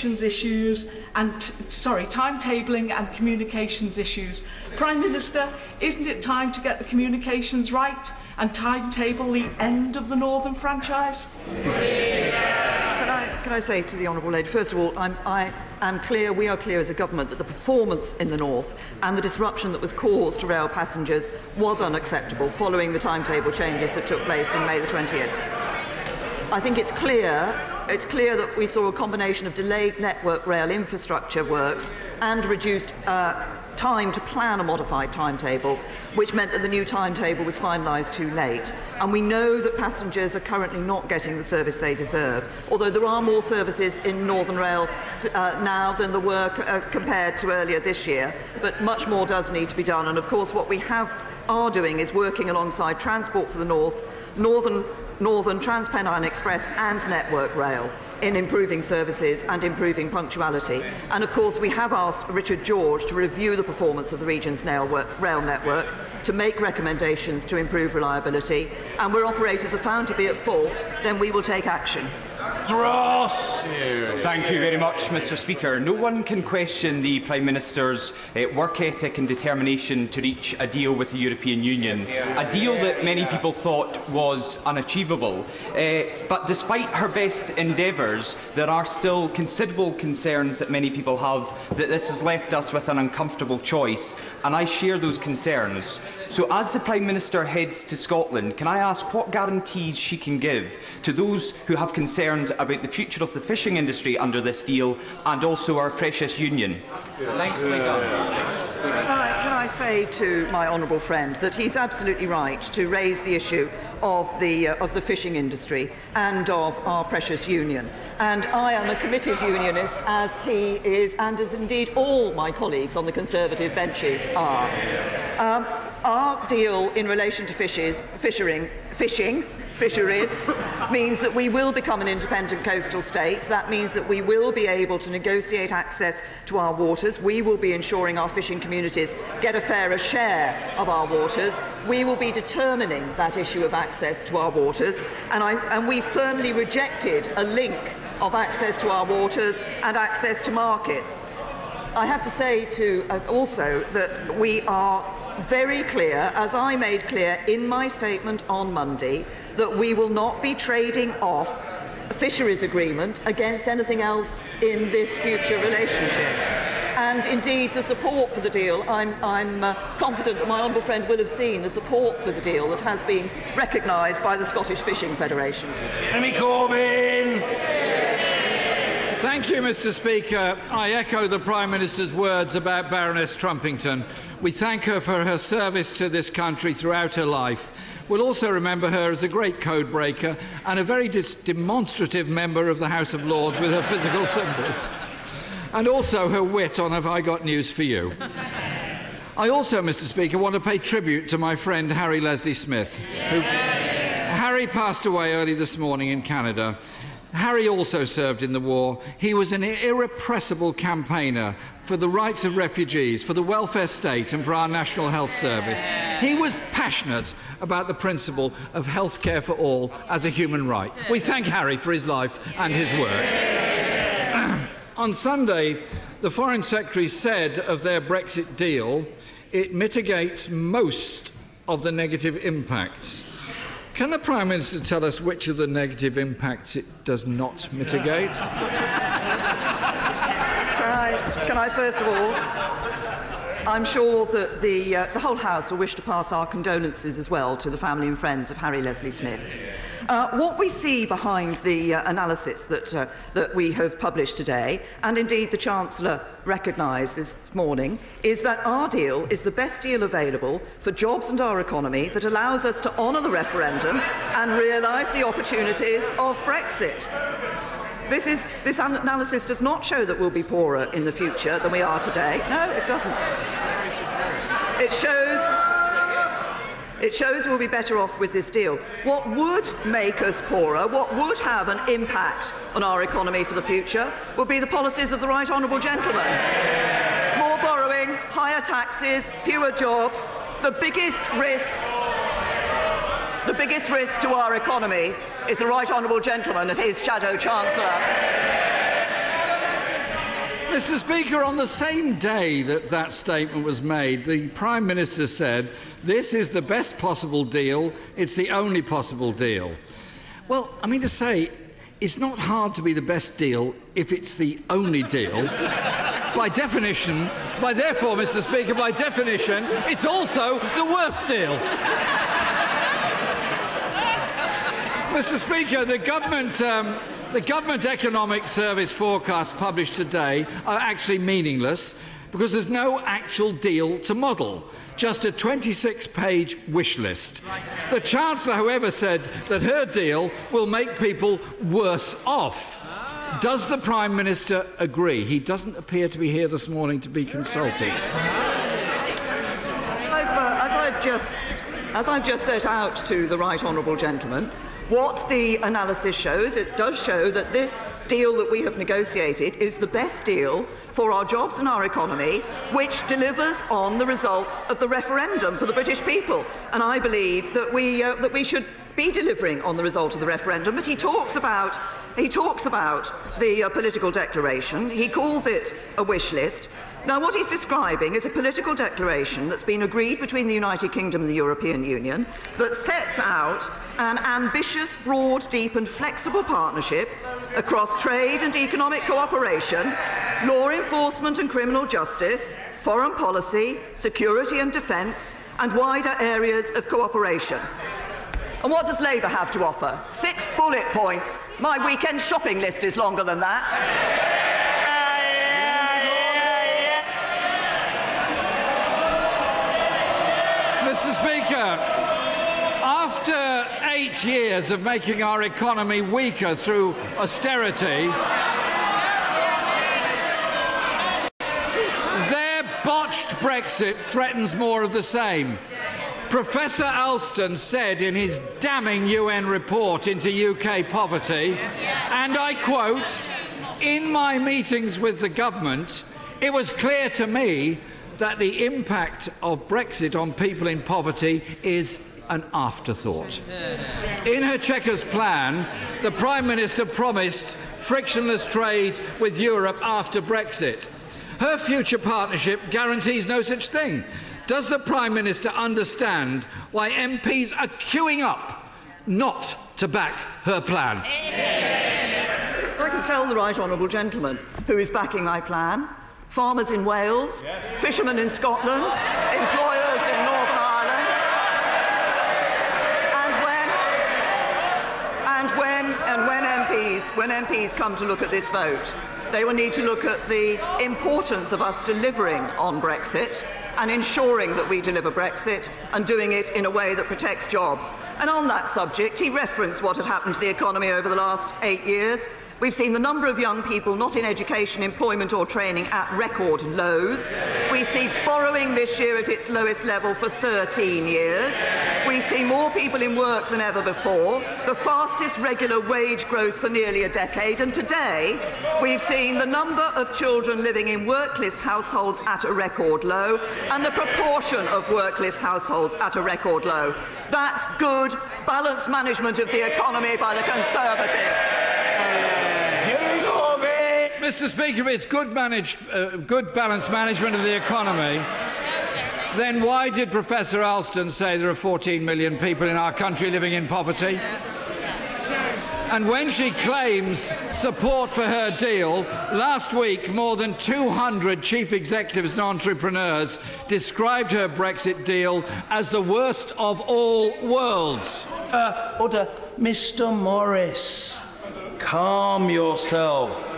communications issues and timetabling and communications issues. Prime Minister, isn't it time to get the communications right and timetable the end of the Northern franchise? Can I say to the Honourable Lady, first of all, we are clear as a government that the performance in the North and the disruption that was caused to rail passengers was unacceptable following the timetable changes that took place in May the 20th. I think it's clear that we saw a combination of delayed Network Rail infrastructure works and reduced time to plan a modified timetable, which meant that the new timetable was finalised too late. And we know that passengers are currently not getting the service they deserve, although there are more services in Northern Rail now than there were compared to earlier this year, but much more does need to be done. And of course what we are doing is working alongside Transport for the Northern Transpennine Express and Network Rail in improving services and improving punctuality. And of course we have asked Richard George to review the performance of the region's rail network, to make recommendations to improve reliability, and where operators are found to be at fault, then we will take action. Dross! Thank you very much, Mr Speaker. No one can question the Prime Minister's work ethic and determination to reach a deal with the European Union, a deal that many people thought was unachievable. But despite her best endeavours, there are still considerable concerns that many people have that this has left us with an uncomfortable choice, and I share those concerns. So as the Prime Minister heads to Scotland, can I ask what guarantees she can give to those who have concerns about the future of the fishing industry under this deal and also our precious union? Nicely done. Can I say to my honourable friend that he's absolutely right to raise the issue of the fishing industry and of our precious union. And I am a committed unionist, as he is, and as indeed all my colleagues on the Conservative benches are. Our deal in relation to fisheries means that we will become an independent coastal state. That means that we will be able to negotiate access to our waters. We will be ensuring our fishing communities get a fairer share of our waters. We will be determining that issue of access to our waters. And we firmly rejected a link of access to our waters and access to markets. I have to say also that we are very clear, as I made clear in my statement on Monday, that we will not be trading off a fisheries agreement against anything else in this future relationship. And indeed, the support for the deal, I'm confident that my honourable friend will have seen the support for the deal that has been recognised by the Scottish Fishing Federation. Jeremy Corbyn! Thank you, Mr Speaker. I echo the Prime Minister's words about Baroness Trumpington. We thank her for her service to this country throughout her life. We'll also remember her as a great code breaker and a very demonstrative member of the House of Lords with her physical symbols. And also her wit on Have I Got News for You. I also, Mr Speaker, want to pay tribute to my friend Harry Leslie Smith. Harry passed away early this morning in Canada. Harry also served in the war. He was an irrepressible campaigner for the rights of refugees, for the welfare state and for our National Health Service. He was passionate about the principle of health care for all as a human right. We thank Harry for his life and his work. On Sunday, the Foreign Secretary said of their Brexit deal, it mitigates most of the negative impacts. Can the Prime Minister tell us which of the negative impacts it does not mitigate? Can I first of all, I'm sure that the whole House will wish to pass our condolences as well to the family and friends of Harry Leslie Smith. What we see behind the analysis that we have published today, and indeed the Chancellor recognised this morning, is that our deal is the best deal available for jobs and our economy that allows us to honour the referendum and realise the opportunities of Brexit. This analysis does not show that we'll be poorer in the future than we are today. No, it doesn't. It shows we'll be better off with this deal. What would make us poorer, what would have an impact on our economy for the future, would be the policies of the Right Honourable Gentleman. More borrowing, higher taxes, fewer jobs. The biggest risk to our economy is the Right Honourable Gentleman and his shadow Chancellor. Mr. Speaker, on the same day that that statement was made, the Prime Minister said, "This is the best possible deal. It's the only possible deal." Well, I mean to say, it's not hard to be the best deal if it's the only deal. By definition, therefore, Mr. Speaker, by definition, it's also the worst deal. Mr. Speaker, the government economic service forecasts published today are actually meaningless because there's no actual deal to model, just a 26-page wish list. The Chancellor, however, said that her deal will make people worse off. Does the Prime Minister agree? He doesn't appear to be here this morning to be consulted. As I've just set out to the right honourable gentleman, what the analysis shows, it does show that this deal that we have negotiated is the best deal for our jobs and our economy, which delivers on the results of the referendum for the British people. And I believe that we should be delivering on the result of the referendum. But he talks about the political declaration. He calls it a wish list. Now, what he's describing is a political declaration that's been agreed between the United Kingdom and the European Union that sets out an ambitious, broad, deep and flexible partnership across trade and economic cooperation, law enforcement and criminal justice, foreign policy, security and defence, and wider areas of cooperation. And what does Labour have to offer? 6 bullet points. My weekend shopping list is longer than that. Mr. Speaker, after 8 years of making our economy weaker through austerity, their botched Brexit threatens more of the same. Professor Alston said in his damning UN report into UK poverty, and I quote, "In my meetings with the government, it was clear to me that the impact of Brexit on people in poverty is an afterthought." In her Chequers plan, the Prime Minister promised frictionless trade with Europe after Brexit. Her future partnership guarantees no such thing. Does the Prime Minister understand why MPs are queuing up not to back her plan? I can tell the right honourable gentleman who is backing my plan. Farmers in Wales, fishermen in Scotland, employers in Northern Ireland. When MPs come to look at this vote, they will need to look at the importance of us delivering on Brexit and ensuring that we deliver Brexit and doing it in a way that protects jobs. And on that subject, he referenced what had happened to the economy over the last 8 years. We've seen the number of young people not in education, employment or training at record lows. We see borrowing this year at its lowest level for 13 years. We see more people in work than ever before, the fastest regular wage growth for nearly a decade, and today we've seen the number of children living in workless households at a record low and the proportion of workless households at a record low. That's good, balanced management of the economy by the Conservatives. Mr. Speaker, if it's good balanced management of the economy, then why did Professor Alston say there are 14 million people in our country living in poverty? And when she claims support for her deal, last week more than 200 chief executives and entrepreneurs described her Brexit deal as the worst of all worlds. Order. Mr. Morris, calm yourself.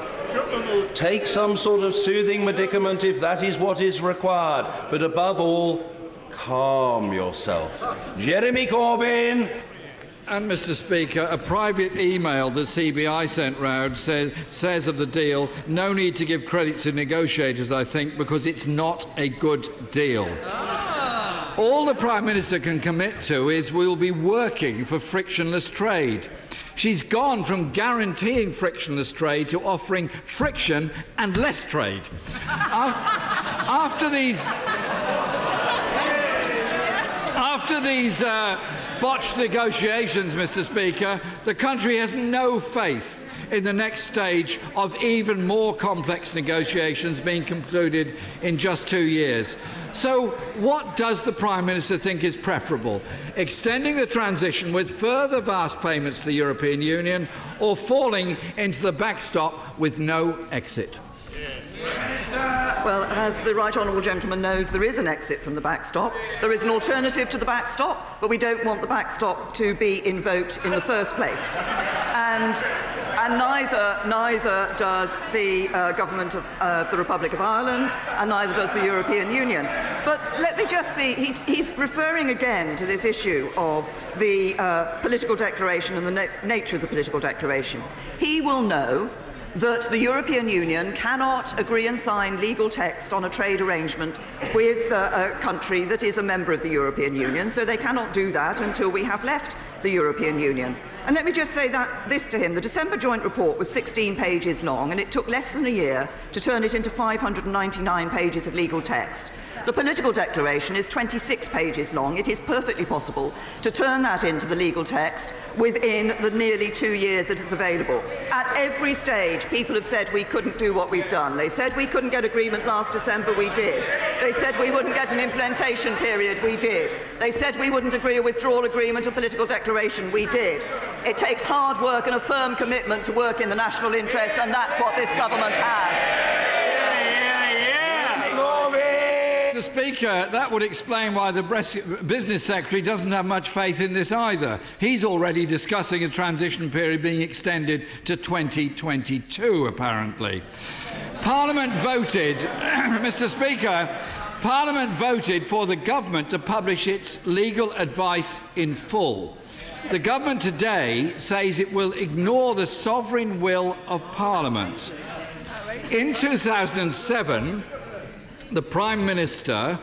Take some sort of soothing medicament if that is what is required. But above all, calm yourself. Jeremy Corbyn. And, Mr. Speaker, a private email that CBI sent round says of the deal, no need to give credit to negotiators, I think, because it's not a good deal. All the Prime Minister can commit to is we'll be working for frictionless trade. She's gone from guaranteeing frictionless trade to offering friction and less trade. After these botched negotiations, Mr. Speaker, the country has no faith in the next stage of even more complex negotiations being concluded in just 2 years. So what does the Prime Minister think is preferable? Extending the transition with further vast payments to the European Union, or falling into the backstop with no exit? Well, as the right honourable gentleman knows, there is an exit from the backstop. There is an alternative to the backstop, but we don't want the backstop to be invoked in the first place. And neither does the government of the Republic of Ireland, and neither does the European Union. But let me just see, he's referring again to this issue of the political declaration and the nature of the political declaration. He will know that the European Union cannot agree and sign legal text on a trade arrangement with a country that is a member of the European Union, so they cannot do that until we have left the European Union. And let me just say this to him. The December joint report was 16 pages long, and it took less than a year to turn it into 599 pages of legal text. The political declaration is 26 pages long. It is perfectly possible to turn that into the legal text within the nearly 2 years it is available. At every stage, people have said we couldn't do what we've done. They said we couldn't get agreement last December, we did. They said we wouldn't get an implementation period, we did. They said we wouldn't agree a withdrawal agreement or political declaration, we did. It takes hard work and a firm commitment to work in the national interest, and that's what this government has. Mr. Speaker, that would explain why the Business Secretary doesn't have much faith in this either. He's already discussing a transition period being extended to 2022, apparently. Parliament voted, Mr. Speaker, Parliament voted for the government to publish its legal advice in full. The government today says it will ignore the sovereign will of Parliament. In 2007, the Prime Minister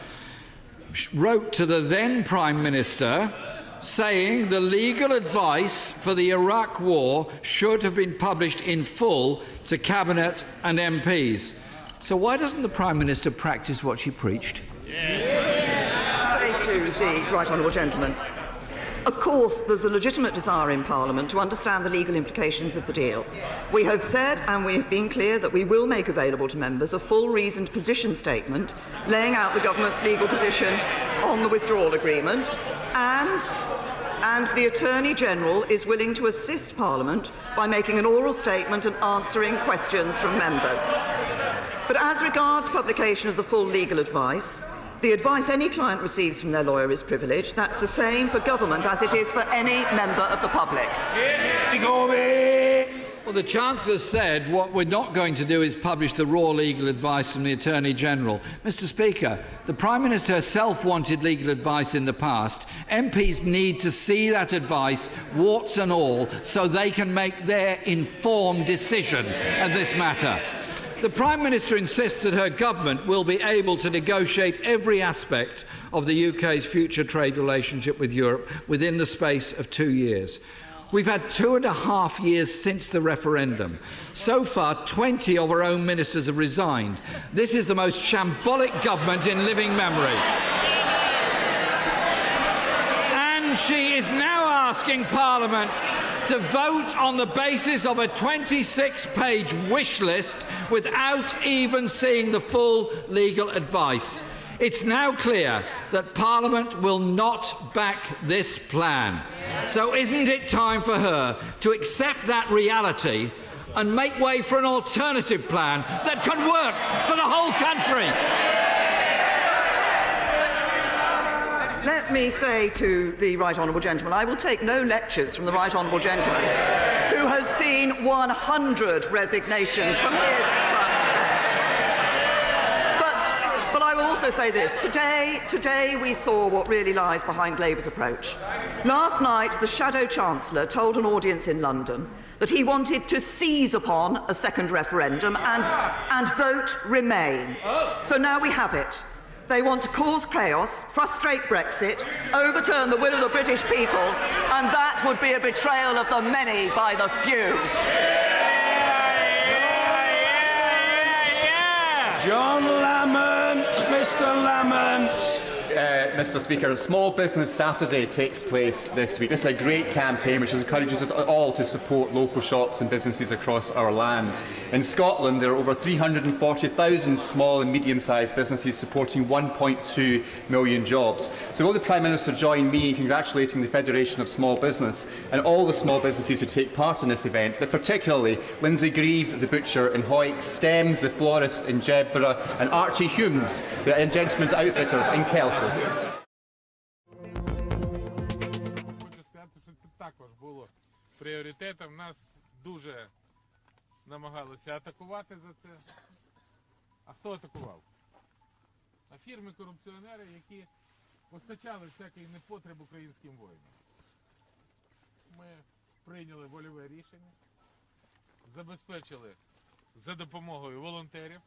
wrote to the then Prime Minister saying the legal advice for the Iraq War should have been published in full to Cabinet and MPs. So why doesn't the Prime Minister practice what she preached? Say to the right honourable gentleman, of course, there's a legitimate desire in Parliament to understand the legal implications of the deal. We have said, and we have been clear, that we will make available to members a full reasoned position statement laying out the government's legal position on the withdrawal agreement, and the Attorney-General is willing to assist Parliament by making an oral statement and answering questions from members. But as regards publication of the full legal advice, the advice any client receives from their lawyer is privileged. That's the same for government as it is for any member of the public. Well, the Chancellor said what we're not going to do is publish the raw legal advice from the Attorney-General. Mr. Speaker, the Prime Minister herself wanted legal advice in the past. MPs need to see that advice, warts and all, so they can make their informed decision on this matter. The Prime Minister insists that her government will be able to negotiate every aspect of the UK's future trade relationship with Europe within the space of 2 years. We've had 2.5 years since the referendum. So far, 20 of our own ministers have resigned. This is the most shambolic government in living memory. And she is now asking Parliament to vote on the basis of a 26-page wish list without even seeing the full legal advice. It's now clear that Parliament will not back this plan. So isn't it time for her to accept that reality and make way for an alternative plan that can work for the whole country? Let me say to the right honourable gentleman, I will take no lectures from the right honourable gentleman, who has seen 100 resignations from his front bench. But I will also say this. Today we saw what really lies behind Labour's approach. Last night, the Shadow Chancellor told an audience in London that he wanted to seize upon a second referendum and vote Remain. So now we have it. They want to cause chaos, frustrate Brexit, overturn the will of the British people, and that would be a betrayal of the many by the few. John Lamont, Mr. Lamont. Mr Speaker. Small Business Saturday takes place this week. This is a great campaign which encourages us all to support local shops and businesses across our land. In Scotland, there are over 340,000 small and medium-sized businesses supporting 1.2 million jobs. So will the Prime Minister join me in congratulating the Federation of Small Business and all the small businesses who take part in this event, but particularly Lindsay Grieve, the butcher in Hoyt, Stems, the florist in Jedburgh, and Archie Humes, the Gentlemen's Outfitters in Kelsey. Хочу сказати, що це також було пріоритетом. Нас дуже намагалися атакувати за це. А хто атакував? А фірми-корупціонери, які постачали всякий непотреб українським воїнам. Ми прийняли вольове рішення, забезпечили за допомогою волонтерів,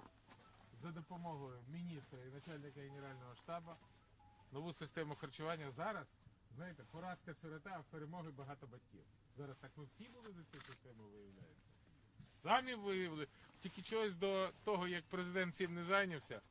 за допомогою міністра і начальника Генерального штабу нову систему харчування. Зараз, знаєте, поразка сирота, а перемоги багато батьків. Зараз так ми всі були за цю систему, виявляється. Самі виявили. Тільки чогось до того, як президент цим не зайнявся,